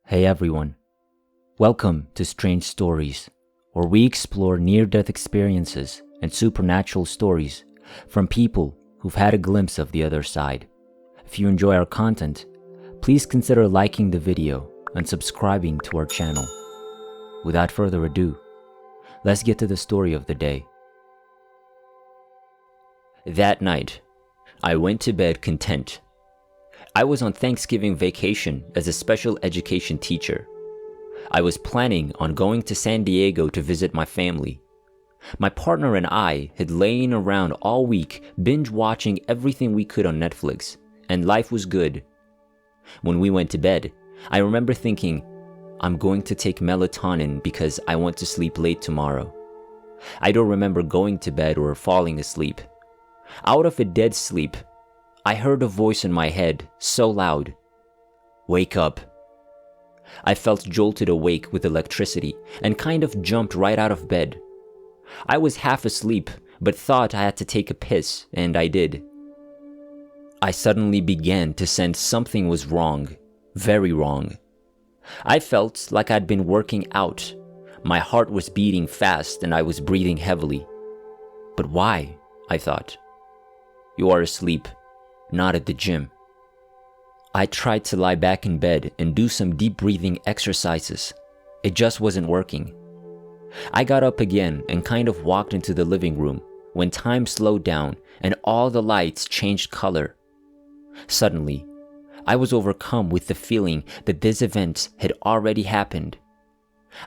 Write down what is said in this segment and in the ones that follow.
Hey everyone, welcome to Strange Stories, where we explore near-death experiences and supernatural stories from people who've had a glimpse of the other side. If you enjoy our content, please consider liking the video and subscribing to our channel. Without further ado, let's get to the story of the day. That night, I went to bed content. I was on Thanksgiving vacation as a special education teacher. I was planning on going to San Diego to visit my family. My partner and I had lain around all week binge watching everything we could on Netflix, and life was good. When we went to bed, I remember thinking, I'm going to take melatonin because I want to sleep late tomorrow. I don't remember going to bed or falling asleep. Out of a dead sleep, I heard a voice in my head so loud, "Wake up." I felt jolted awake with electricity and kind of jumped right out of bed. I was half asleep but thought I had to take a piss, and I did. I suddenly began to sense something was wrong, very wrong. I felt like I'd been working out. My heart was beating fast and I was breathing heavily. But why? I thought. You are asleep. Not at the gym. I tried to lie back in bed and do some deep breathing exercises. It just wasn't working. I got up again and kind of walked into the living room when time slowed down and all the lights changed color. Suddenly, I was overcome with the feeling that this event had already happened.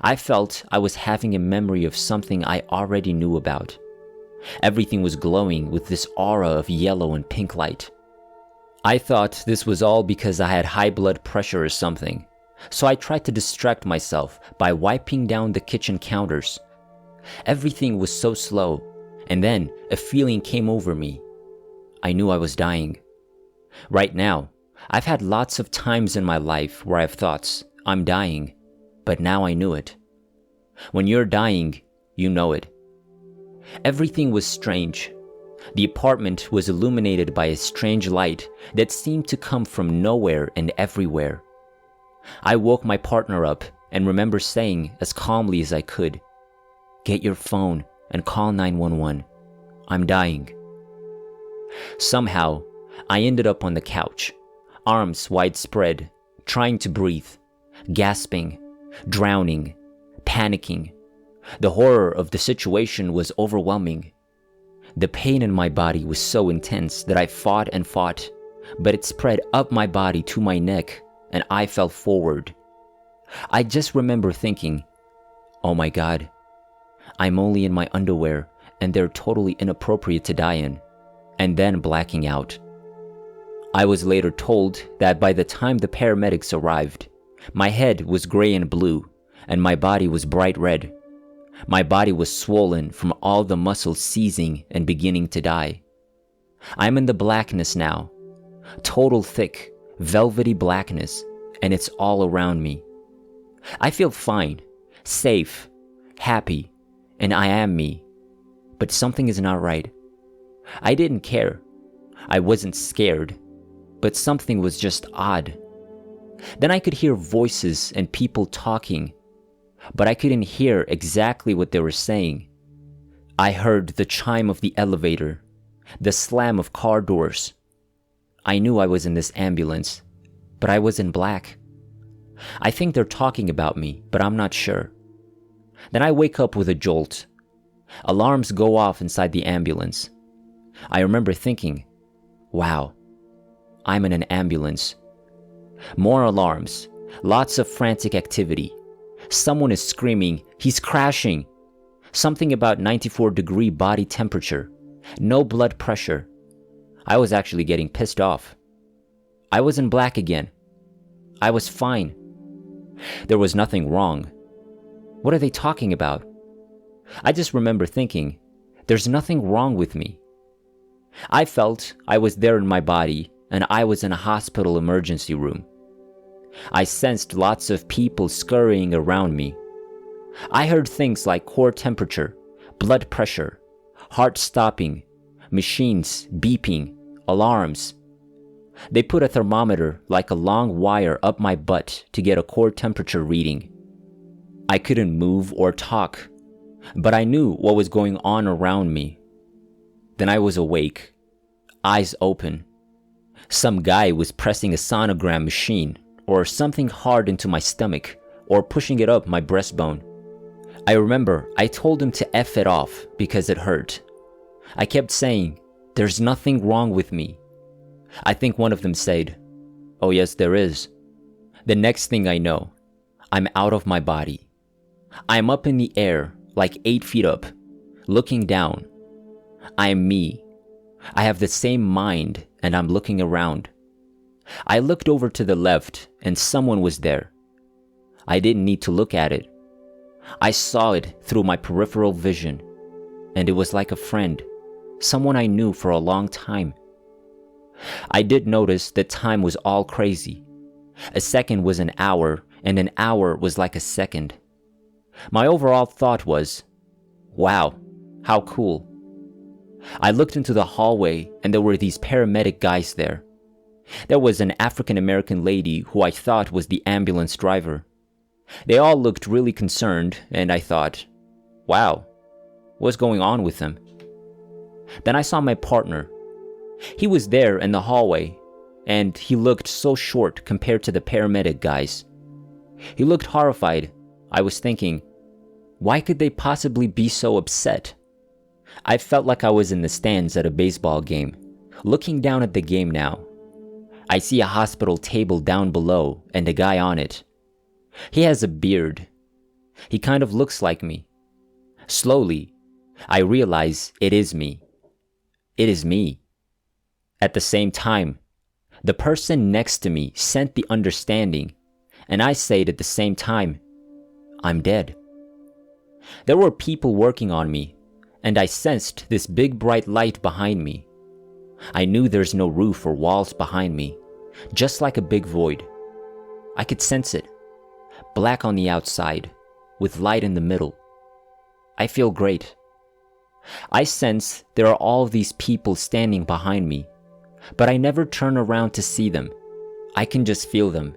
I felt I was having a memory of something I already knew about. Everything was glowing with this aura of yellow and pink light. I thought this was all because I had high blood pressure or something, so I tried to distract myself by wiping down the kitchen counters. Everything was so slow, and then a feeling came over me. I knew I was dying. Right now, I've had lots of times in my life where I've thought, I'm dying, but now I knew it. When you're dying, you know it. Everything was strange. The apartment was illuminated by a strange light that seemed to come from nowhere and everywhere. I woke my partner up and remember saying as calmly as I could, "Get your phone and call 911. I'm dying." Somehow, I ended up on the couch, arms widespread, trying to breathe, gasping, drowning, panicking. The horror of the situation was overwhelming. The pain in my body was so intense that I fought and fought, but it spread up my body to my neck and I fell forward. I just remember thinking, oh my God, I'm only in my underwear and they're totally inappropriate to die in, and then blacking out. I was later told that by the time the paramedics arrived, my head was gray and blue and my body was bright red. My body was swollen from all the muscles seizing and beginning to die. I'm in the blackness now, total thick, velvety blackness, and it's all around me. I feel fine, safe, happy, and I am me. But something is not right. I didn't care. I wasn't scared, but something was just odd. Then I could hear voices and people talking, but I couldn't hear exactly what they were saying. I heard the chime of the elevator, the slam of car doors. I knew I was in this ambulance, but I was in black. I think they're talking about me, but I'm not sure. Then I wake up with a jolt. Alarms go off inside the ambulance. I remember thinking, wow, I'm in an ambulance. More alarms, lots of frantic activity. Someone is screaming, he's crashing. Something about 94-degree body temperature, no blood pressure. I was actually getting pissed off. I was in black again. I was fine. There was nothing wrong. What are they talking about? I just remember thinking, there's nothing wrong with me. I felt I was there in my body and I was in a hospital emergency room. I sensed lots of people scurrying around me. I heard things like core temperature, blood pressure, heart stopping, machines beeping, alarms. They put a thermometer like a long wire up my butt to get a core temperature reading. I couldn't move or talk, but I knew what was going on around me. Then I was awake, eyes open. Some guy was pressing a sonogram machine or something hard into my stomach or pushing it up my breastbone. I remember I told him to F it off because it hurt. I kept saying, "There's nothing wrong with me." I think one of them said, "Oh yes, there is." The next thing I know, I'm out of my body. I'm up in the air, like 8 feet up, looking down. I am me. I have the same mind and I'm looking around. I looked over to the left and someone was there. I didn't need to look at it. I saw it through my peripheral vision, and it was like a friend, someone I knew for a long time. I did notice that time was all crazy. A second was an hour, and an hour was like a second. My overall thought was, wow, how cool. I looked into the hallway and there were these paramedic guys there. There was an African American lady who I thought was the ambulance driver. They all looked really concerned and I thought, wow, what's going on with them? Then I saw my partner. He was there in the hallway and he looked so short compared to the paramedic guys. He looked horrified. I was thinking, why could they possibly be so upset? I felt like I was in the stands at a baseball game, looking down at the game now. I see a hospital table down below and a guy on it. He has a beard. He kind of looks like me. Slowly, I realize it is me. It is me. At the same time, the person next to me sent the understanding, and I said at the same time, I'm dead. There were people working on me, and I sensed this big bright light behind me. I knew there's no roof or walls behind me, just like a big void. I could sense it, black on the outside, with light in the middle. I feel great. I sense there are all these people standing behind me, but I never turn around to see them. I can just feel them.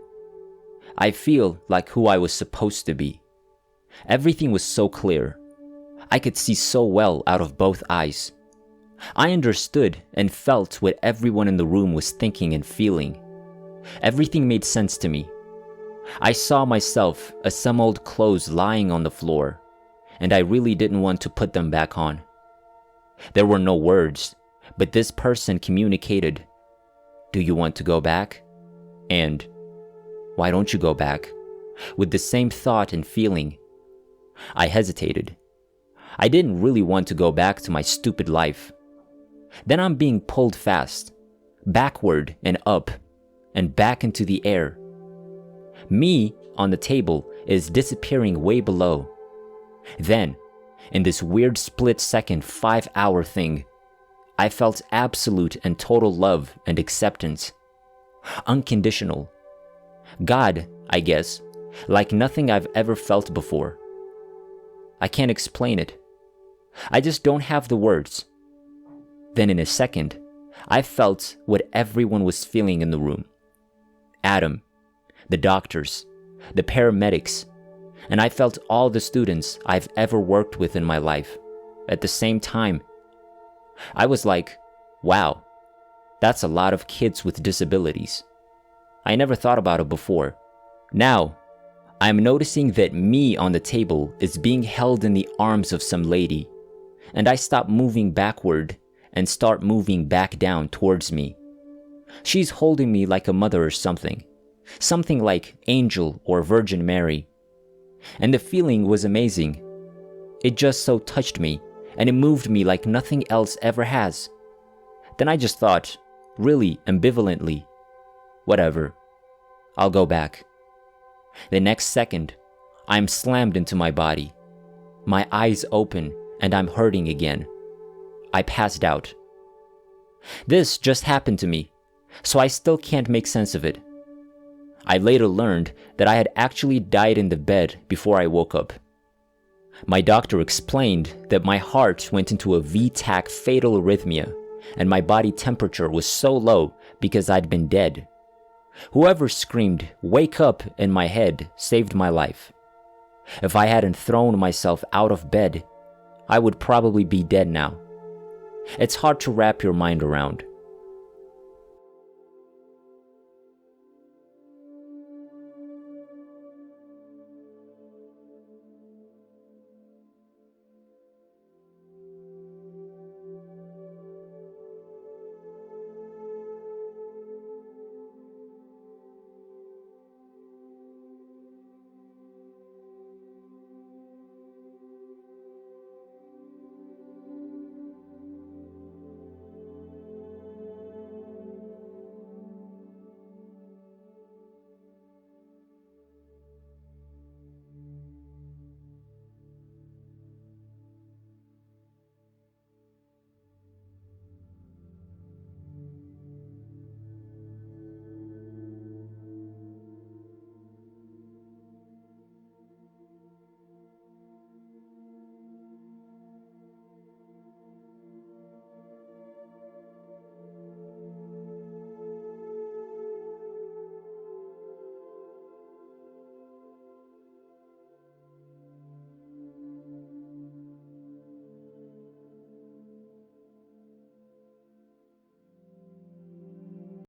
I feel like who I was supposed to be. Everything was so clear. I could see so well out of both eyes. I understood and felt what everyone in the room was thinking and feeling. Everything made sense to me. I saw myself as some old clothes lying on the floor, and I really didn't want to put them back on. There were no words, but this person communicated, "Do you want to go back?" And, "Why don't you go back?" with the same thought and feeling. I hesitated. I didn't really want to go back to my stupid life. Then I'm being pulled fast, backward and up, and back into the air. Me on the table is disappearing way below. Then, in this weird split-second 5-hour thing, I felt absolute and total love and acceptance. Unconditional. God, I guess, like nothing I've ever felt before. I can't explain it. I just don't have the words. Then in a second, I felt what everyone was feeling in the room. Adam, the doctors, the paramedics, and I felt all the students I've ever worked with in my life at the same time. I was like, wow, that's a lot of kids with disabilities. I never thought about it before. Now, I'm noticing that me on the table is being held in the arms of some lady, and I stop moving backward and start moving back down towards me. She's holding me like a mother or something like Angel or Virgin Mary. And the feeling was amazing. It just so touched me, and it moved me like nothing else ever has. Then I just thought, really ambivalently, whatever, I'll go back. The next second, I'm slammed into my body. My eyes open and I'm hurting again. I passed out. This just happened to me, so I still can't make sense of it. I later learned that I had actually died in the bed before I woke up. My doctor explained that my heart went into a V-tach fatal arrhythmia, and my body temperature was so low because I'd been dead. Whoever screamed, "Wake up," in my head saved my life. If I hadn't thrown myself out of bed, I would probably be dead now. It's hard to wrap your mind around.